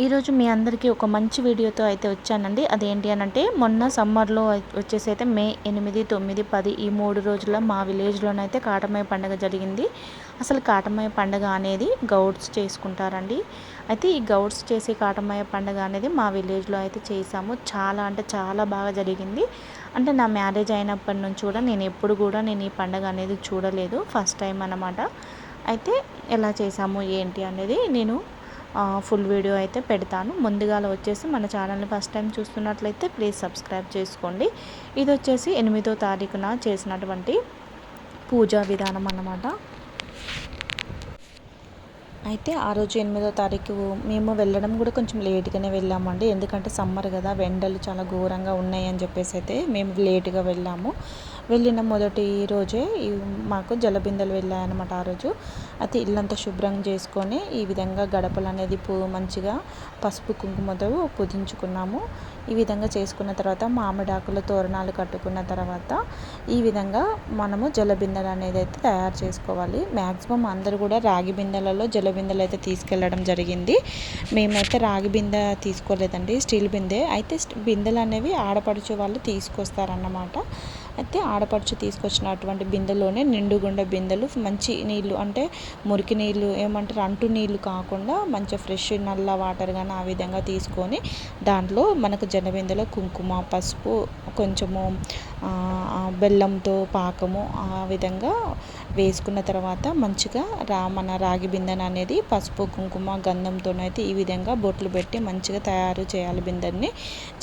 ఈరోజు మీ అందరికీ ఒక మంచి వీడియోతో అయితే వచ్చానండి. అదేంటి అనంటే మొన్న సమ్మర్లో వచ్చేసి అయితే మే 8, 9, 10 ఈ 3 రోజుల మా విలేజ్లోనైతే కాటమయ్య పండుగ జరిగింది. అసలు కాటమయ్య పండుగ అనేది గౌడ్స్ చేసుకుంటారండి. అయితే ఈ గౌడ్స్ చేసే కాటమయ్య పండుగ అనేది మా విలేజ్లో అయితే చేసాము. చాలా అంటే చాలా బాగా జరిగింది. అంటే నా మ్యారేజ్ అయినప్పటి నుంచి కూడా నేను ఈ పండుగ అనేది చూడలేదు. ఫస్ట్ టైం అన్నమాట. అయితే ఎలా చేసాము ఏంటి అనేది నేను ఫుల్ వీడియో అయితే పెడతాను. ముందుగా వచ్చేసి మన ఛానల్ని ఫస్ట్ టైం చూస్తున్నట్లయితే ప్లీజ్ సబ్స్క్రైబ్ చేసుకోండి. ఇది వచ్చేసి 8వ తారీఖున చేసినటువంటి పూజా విధానం అన్నమాట. అయితే ఆ రోజు 8వ తారీఖు మేము వెళ్ళడం కూడా కొంచెం లేట్గానే వెళ్ళామండి. ఎందుకంటే సమ్మర్ కదా, ఎండలు చాలా ఘోరంగా ఉన్నాయి అని చెప్పేసి అయితే మేము లేట్గా వెళ్ళాము. వెళ్ళిన మొదటి రోజే మాకు జలబిందెలు వెళ్ళాయన్నమాట. ఆ రోజు అయితే ఇల్లంతా శుభ్రం చేసుకొని ఈ విధంగా గడపలు అనేది మంచిగా పసుపు కుంకుమతో పూజించుకున్నాము. ఈ విధంగా చేసుకున్న తర్వాత మామిడాకుల తోరణాలు కట్టుకున్న తర్వాత ఈ విధంగా మనము జలబిందెలు అనేది అయితే తయారు చేసుకోవాలి. మ్యాక్సిమం అందరూ కూడా రాగి బిందెలలో జలబిందెలు అయితే తీసుకెళ్ళడం జరిగింది. మేమైతే రాగి బిందె తీసుకోలేదండి, స్టీల్ బిందె. అయితే బిందెలు అనేవి ఆడపడుచు వాళ్ళు తీసుకొస్తారన్నమాట. అయితే ఆడపడుచు తీసుకొచ్చినటువంటి బిందెలోనే నిండుగుండ బిందెలు మంచి నీళ్ళు, అంటే మురికి నీళ్ళు ఏమంటారు అంటు నీళ్ళు కాకుండా మంచిగా ఫ్రెష్ నల్ల వాటర్ కానీ ఆ విధంగా తీసుకొని దాంట్లో మనకు జనబిందెలో కుంకుమ, పసుపు, కొంచెము బెల్లంతో పాకము ఆ విధంగా వేసుకున్న తర్వాత మంచిగా మన రాగి బిందెన అనేది పసుపు, కుంకుమ, గంధంతోనైతే ఈ విధంగా బొట్లు పెట్టి మంచిగా తయారు చేయాలి. బిందెని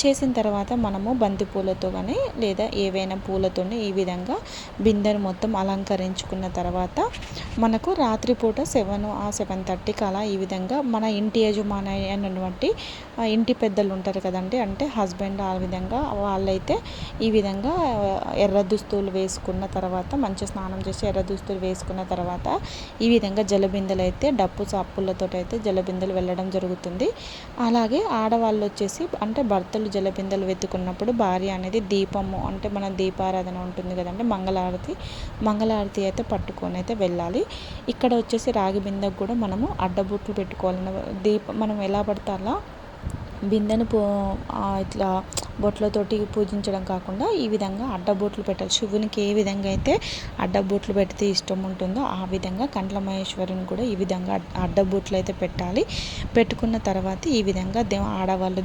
చేసిన తర్వాత మనము బంతి పూలతో కానీ లేదా ఏవైనా పూలతోని ఈ విధంగా బిందెను మొత్తం అలంకరించుకున్న తర్వాత మనకు రాత్రిపూట 7:30కి అలా ఈ విధంగా మన ఇంటి యజమాని అయినటువంటి ఇంటి పెద్దలు ఉంటారు కదండి, అంటే హస్బెండ్, ఆ విధంగా వాళ్ళైతే ఈ విధంగా ఎర్ర దుస్తులు వేసుకున్న తర్వాత మంచి స్నానం చేసి ఎర్ర దుస్తులు వేసుకున్న తర్వాత ఈ విధంగా జలబిందెలు అయితే డప్పు చాప్పులతో అయితే జలబిందెలు వెళ్ళడం జరుగుతుంది. అలాగే ఆడవాళ్ళు వచ్చేసి అంటే భర్తలు జలబిందెలు వెతుకున్నప్పుడు భార్య అనేది దీపము, అంటే మన దీపారాధన ఉంటుంది కదండి, మంగళారతి అయితే పట్టుకొని అయితే వెళ్ళాలి. ఇక్కడ వచ్చేసి రాగి బిందెకు కూడా మనము అడ్డబొట్లు పెట్టుకోవాలి. మనం ఎలా పడితే అలా బిందెను ఇట్లా బొట్లతోటి పూజించడం కాకుండా ఈ విధంగా అడ్డబొట్లు పెట్టాలి. శివునికి ఏ విధంగా అయితే అడ్డబొట్లు పెడితే ఇష్టం ఉంటుందో ఆ విధంగా కండ్ల మహేశ్వరుని కూడా ఈ విధంగా అడ్డబొట్లు అయితే పెట్టాలి. పెట్టుకున్న తర్వాత ఈ విధంగా ఆడవాళ్ళు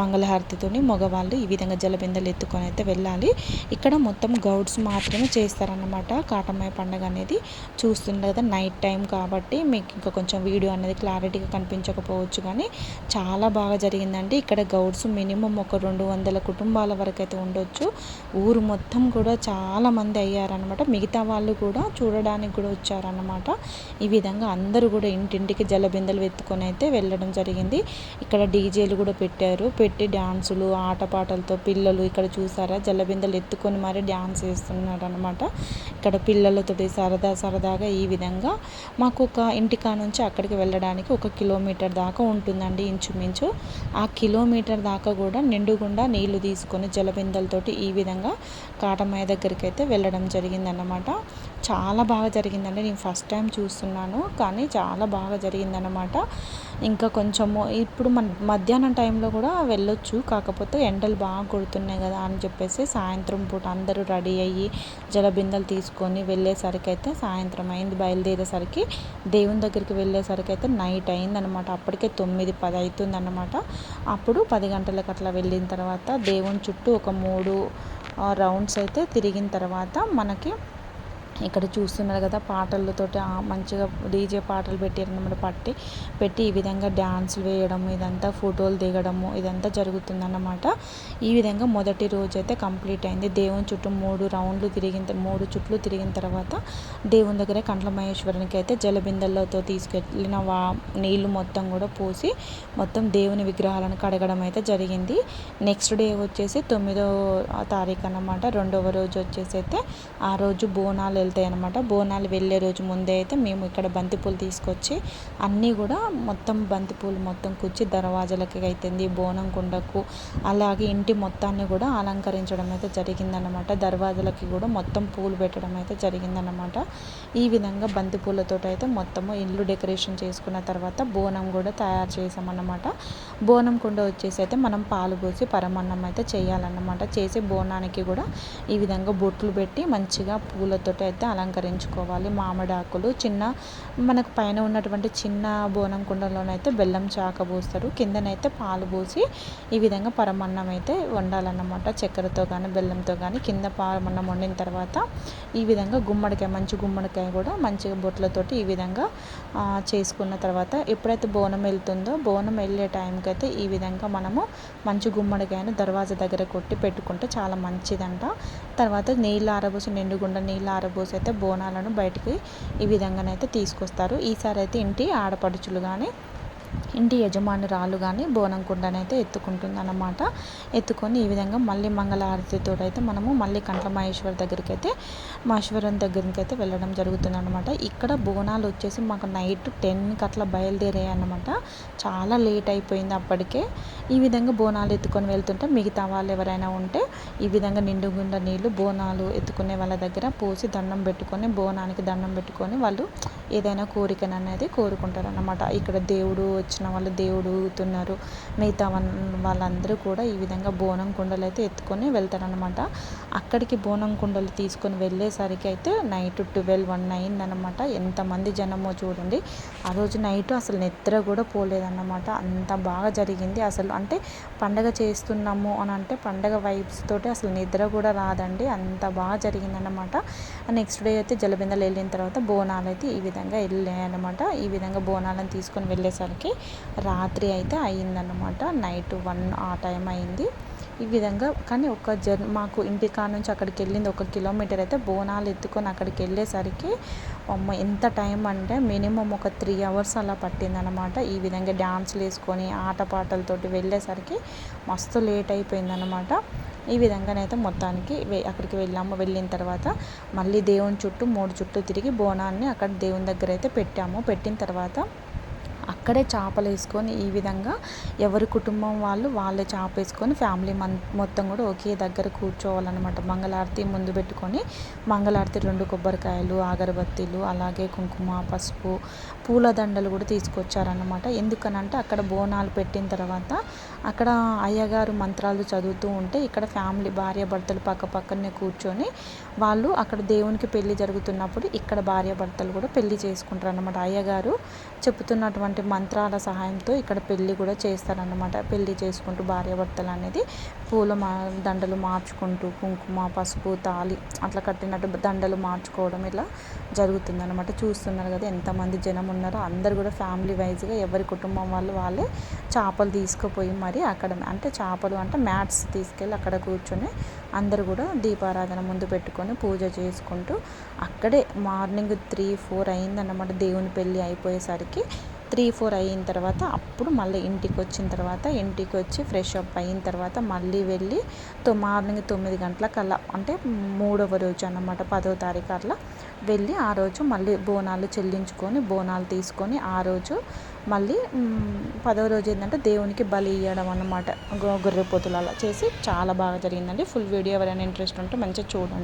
మంగళహారతితోని, మగవాళ్ళు ఈ విధంగా జలబిందెలు ఎత్తుకొని అయితే వెళ్ళాలి. ఇక్కడ మొత్తం గౌడ్స్ మాత్రమే చేస్తారన్నమాట కాటమయ్య పండుగ అనేది. చూస్తుండే కదా, నైట్ టైం కాబట్టి మీకు ఇంకా కొంచెం వీడియో అనేది క్లారిటీగా కనిపించకపోవచ్చు, కానీ చాలా బాగా జరిగిందండి. ఇక్కడ గౌడ్స్ మినిమం ఒక 200 కుటుంబాల వరకు అయితే ఉండొచ్చు. ఊరు మొత్తం కూడా చాలామంది అయ్యారనమాట. మిగతా వాళ్ళు కూడా చూడడానికి కూడా వచ్చారన్నమాట. ఈ విధంగా అందరూ కూడా ఇంటింటికి జలబిందెలు ఎత్తుకొని అయితే వెళ్ళడం జరిగింది. ఇక్కడ డీజేలు కూడా పెట్టి డ్యాన్సులు, ఆటపాటలతో పిల్లలు ఇక్కడ చూసారా జలబిందెలు ఎత్తుకొని మరి డ్యాన్స్ చేస్తున్నారు అనమాట. ఇక్కడ పిల్లలతోటి సరదాగా ఈ విధంగా మాకు ఒక ఇంటికా నుంచి అక్కడికి వెళ్ళడానికి 1 కిలోమీటర్ దాకా ఉంటుందండి ఇంచుమించు. ఆ కిలోమీటర్ దాకా కూడా నిండుగుండా నీళ్లు తీసుకొని జలబిందెలతోటి ఈ విధంగా కాటమయ్య దగ్గరికి అయితే వెళ్ళడం జరిగిందన్నమాట. చాలా బాగా జరిగిందండి. నేను ఫస్ట్ టైం చూస్తున్నాను, కానీ చాలా బాగా జరిగిందన్నమాట. ఇంకా కొంచెము ఇప్పుడు మధ్యాహ్నం టైంలో కూడా వెళ్ళొచ్చు, కాకపోతే ఎండలు బాగా కొడుతున్నాయి కదా అని చెప్పేసి సాయంత్రం పూట అందరూ రెడీ అయ్యి జలబిందెలు తీసుకొని వెళ్ళేసరికి అయితే సాయంత్రం అయింది. బయలుదేరేసరికి దేవుని దగ్గరికి వెళ్ళేసరికి అయితే నైట్ అయిందనమాట. అప్పటికే 9-10 అవుతుందన్నమాట. అప్పుడు 10 గంటలకు అట్లా వెళ్ళిన తర్వాత దేవుని చుట్టూ ఒక 3 రౌండ్స్ అయితే తిరిగిన తర్వాత మనకి ఇక్కడ చూస్తున్నారు కదా పాటలతోటి మంచిగా డీజే పాటలు పెట్టారన్నమాట. పెట్టి ఈ విధంగా డ్యాన్సులు వేయడం, ఇదంతా ఫోటోలు దిగడము ఇదంతా జరుగుతుందన్నమాట. ఈ విధంగా మొదటి రోజు అయితే కంప్లీట్ అయింది. దేవుని చుట్టూ 3 చుట్లు తిరిగిన తర్వాత దేవుని దగ్గర కండ్ల మహేశ్వరునికి అయితే జలబిందెలతో తీసుకెళ్ళిన నీళ్లు మొత్తం కూడా పోసి మొత్తం దేవుని విగ్రహాలను కడగడం అయితే జరిగింది. నెక్స్ట్ డే వచ్చేసి 9వ తారీఖు అన్నమాట. 2వ రోజు వచ్చేసి అయితే ఆ రోజు బోనాలు వెళ్తాయి అన్నమాట. బోనాలు వెళ్ళే రోజు ముందే అయితే మేము ఇక్కడ బంతిపూలు తీసుకొచ్చి అన్నీ కూడా మొత్తం బంతిపూలు మొత్తం కుచ్చి దర్వాజలకి అయితుంది, బోనం కుండకు, అలాగే ఇంటి మొత్తాన్ని కూడా అలంకరించడం అయితే జరిగిందన్నమాట. దర్వాజలకి కూడా మొత్తం పూలు పెట్టడం అయితే జరిగిందన్నమాట. ఈ విధంగా బంతిపూలతో అయితే మొత్తము ఇల్లు డెకరేషన్ చేసుకున్న తర్వాత బోనం కూడా తయారు చేసామన్నమాట. బోనం కుండ వచ్చేసి అయితే మనం పాలు పోసి పరమన్నం అయితే చేయాలన్నమాట. చేసి బోనానికి కూడా ఈ విధంగా బొట్లు పెట్టి మంచిగా పూలతో అయితే అలంకరించుకోవాలి. మామిడాకులు చిన్న మనకు పైన ఉన్నటువంటి చిన్న బోనం కుండలోనైతే బెల్లం చాక పోస్తారు, కిందనైతే పాలు పోసి ఈ విధంగా పరమన్నం అయితే వండాలన్నమాట. చక్కెరతో కానీ బెల్లంతో కానీ కింద పరమన్నం వండిన తర్వాత ఈ విధంగా గుమ్మడికాయ, మంచి గుమ్మడికాయ కూడా మంచిగా బొట్లతోటి ఈ విధంగా చేసుకున్న తర్వాత ఎప్పుడైతే బోనం వెళ్తుందో బోనం వెళ్ళే టైంకి అయితే ఈ విధంగా మనము మంచి గుమ్మడికాయను దర్వాజా దగ్గర కొట్టి పెట్టుకుంటే చాలా మంచిదంట. తర్వాత నీళ్ళు ఆరబోసి, నిండుగుండ నీళ్ళు ఆరబోసి అయితే బోనాలను బయటికి ఈ విధంగానైతే తీసుకొస్తారు. ఈసారి అయితే ఇంటి ఆడపడుచులు కానీ ఇంటి యజమానురాలు కానీ బోనం కుండనైతే ఎత్తుకుంటుంది అన్నమాట. ఎత్తుకొని ఈ విధంగా మళ్ళీ మంగళారతితో అయితే మనము మళ్ళీ కంట్ల మహేశ్వర్ దగ్గరికి అయితే మహేశ్వరం దగ్గరికి అయితే వెళ్ళడం జరుగుతుంది అనమాట. ఇక్కడ బోనాలు వచ్చేసి మాకు నైట్ 10కి అట్లా బయలుదేరాయి అన్నమాట. చాలా లేట్ అయిపోయింది అప్పటికే. ఈ విధంగా బోనాలు ఎత్తుకొని వెళ్తుంటే మిగతా వాళ్ళు ఎవరైనా ఉంటే ఈ విధంగా నిండుగుండ నీళ్ళు బోనాలు ఎత్తుకునే వాళ్ళ దగ్గర పోసి దండం పెట్టుకొని, బోనానికి దండం పెట్టుకొని వాళ్ళు ఏదైనా కోరికను అనేది కోరుకుంటారు అన్నమాట. ఇక్కడ దేవుడు వచ్చిన వాళ్ళు దేవుడు ఊగుతున్నారు, మిగతా వాళ్ళందరూ కూడా ఈ విధంగా బోనం కుండలు అయితే ఎత్తుకొని వెళ్తారనమాట. అక్కడికి బోనం కుండలు తీసుకొని వెళ్ళేసరికి అయితే నైట్ 12-1 అయిందనమాట. ఎంతమంది జనమో చూడండి. ఆ రోజు నైట్ అసలు నిద్ర కూడా పోలేదన్నమాట. అంత బాగా జరిగింది. అసలు అంటే పండగ చేస్తున్నాము అని అంటే పండగ వైబ్స్ తోటి అసలు నిద్ర కూడా రాదండి, అంత బాగా జరిగిందన్నమాట. నెక్స్ట్ డే అయితే జలబిందలు వెళ్ళిన తర్వాత బోనాలు అయితే ఈ విధంగా వెళ్ళాయి అన్నమాట. ఈ విధంగా బోనాలను తీసుకొని వెళ్ళేసరికి రాత్రి అయితే అయ్యిందన్నమాట. నైట్ 1 ఆ టైం అయింది. ఈ విధంగా కానీ మాకు ఇంటికాడ నుంచి అక్కడికి వెళ్ళింది 1 కిలోమీటర్ అయితే బోనాలు ఎత్తుకొని అక్కడికి వెళ్ళేసరికి అమ్మ ఎంత టైం అంటే మినిమం ఒక 3 అవర్స్ అలా పట్టిందనమాట. ఈ విధంగా డ్యాన్స్లు వేసుకొని ఆటపాటలతోటి వెళ్ళేసరికి మస్తు లేట్ అయిపోయిందనమాట. ఈ విధంగానైతే మొత్తానికి అక్కడికి వెళ్ళిన తర్వాత మళ్ళీ దేవుని చుట్టూ 3 చుట్టూ తిరిగి బోనాన్ని అక్కడ దేవుని దగ్గర అయితే పెట్టిన తర్వాత అక్కడే చేపలు వేసుకొని ఈ విధంగా ఎవరి కుటుంబం వాళ్ళే చేప వేసుకొని ఫ్యామిలీ మొత్తం కూడా ఒకే దగ్గర కూర్చోవాలన్నమాట. మంగళారతి ముందు పెట్టుకొని మంగళారతి 2 కొబ్బరికాయలు, అగరబత్తీలు, అలాగే కుంకుమ, పసుపు, పూలదండలు కూడా తీసుకొచ్చారన్నమాట. ఎందుకనంటే అక్కడ బోనాలు పెట్టిన తర్వాత అక్కడ అయ్యగారు మంత్రాలు చదువుతూ ఉంటే ఇక్కడ ఫ్యామిలీ భార్యాభర్తలు పక్కనే కూర్చొని వాళ్ళు అక్కడ దేవునికి పెళ్లి జరుగుతున్నప్పుడు ఇక్కడ భార్యాభర్తలు కూడా పెళ్లి చేసుకుంటారు అన్నమాట. అయ్యగారు చెప్తున్నటువంటి మంత్రాల సహాయంతో ఇక్కడ పెళ్లి కూడా చేస్తారన్నమాట. పెళ్లి చేసుకుంటూ భార్యాభర్తలు అనేది దండలు మార్చుకుంటూ కుంకుమ, పసుపు, తాళి అట్లా కట్టినట్టు దండలు మార్చుకోవడం ఇలా జరుగుతుందన్నమాట. చూస్తున్నారు కదా ఎంతమంది జనం ఉన్నారో. అందరు కూడా ఫ్యామిలీ వైజ్గా ఎవరి కుటుంబం వాళ్ళే చేపలు తీసుకుపోయి మరి అక్కడ అంటే చేపలు అంటే మ్యాట్స్ తీసుకెళ్ళి అక్కడ కూర్చొని అందరు కూడా దీపారాధన ముందు పెట్టుకొని పూజ చేసుకుంటూ అక్కడే మార్నింగ్ 3-4 అయిందన్నమాట. దేవుని పెళ్ళి అయిపోయేసరికి 3-4 అయిన తర్వాత అప్పుడు మళ్ళీ ఇంటికి వచ్చి ఫ్రెష్ అప్ అయిన తర్వాత మళ్ళీ వెళ్ళి మార్నింగ్ 9 గంటలకల్లా అంటే 3వ రోజు అన్నమాట, 10వ తారీఖు అట్లా వెళ్ళి ఆ రోజు మళ్ళీ బోనాలు చెల్లించుకొని బోనాలు తీసుకొని ఆ రోజు మళ్ళీ 10వ రోజు ఏంటంటే దేవునికి బలి ఇవ్వడం అన్నమాట. గొర్రెపోతులు అలా చేసి చాలా బాగా జరిగిందండి. ఫుల్ వీడియో ఎవరైనా ఇంట్రెస్ట్ ఉంటే మంచిగా చూడండి.